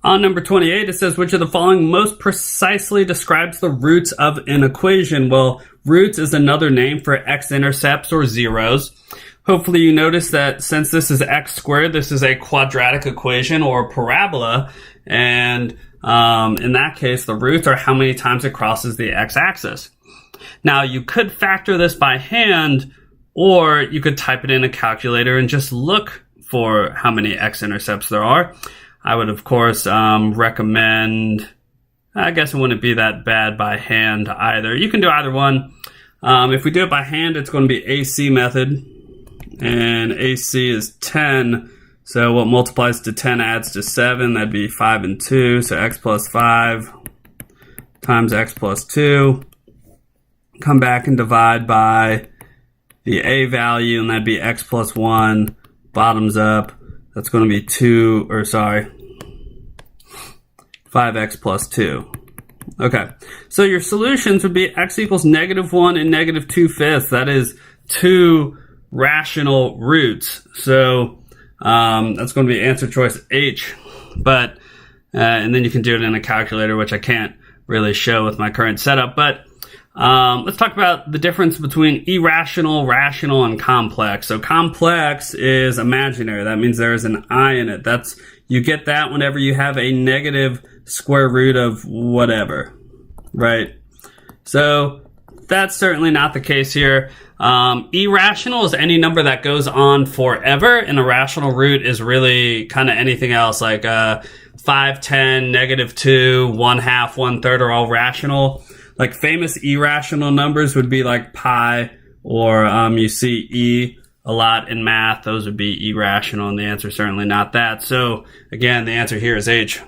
On number 28, it says, which of the following most precisely describes the roots of an equation? Well, roots is another name for x-intercepts or zeros. Hopefully you notice that since this is x squared, this is a quadratic equation or a parabola. And in that case, the roots are how many times it crosses the x-axis. Now, you could factor this by hand, or you could type it in a calculator and just look for how many x-intercepts there are. I would, of course, recommend, I guess it wouldn't be that bad by hand either. You can do either one. If we do it by hand, it's going to be AC method. And AC is 10. So what multiplies to 10 adds to 7. That'd be 5 and 2. So x plus 5 times x plus 2. Come back and divide by the A value, and that'd be x plus 1. Bottoms up. That's going to be 5x plus 2. Okay, so your solutions would be x equals -1 and -2/5. That is 2 rational roots. So that's going to be answer choice H. But and then you can do it in a calculator, which I can't really show with my current setup. But let's talk about the difference between irrational, rational, and complex. So complex is imaginary. That means there is an I in it. You get that whenever you have a negative square root of whatever, right? So that's certainly not the case here. Irrational is any number that goes on forever, and a rational root is really kind of anything else, like 5, 10, -2, 1/2, 1/3 are all rational. Like famous irrational numbers would be like pi, or you see E a lot in math. Those would be irrational, and the answer is certainly not that. So again, the answer here is H.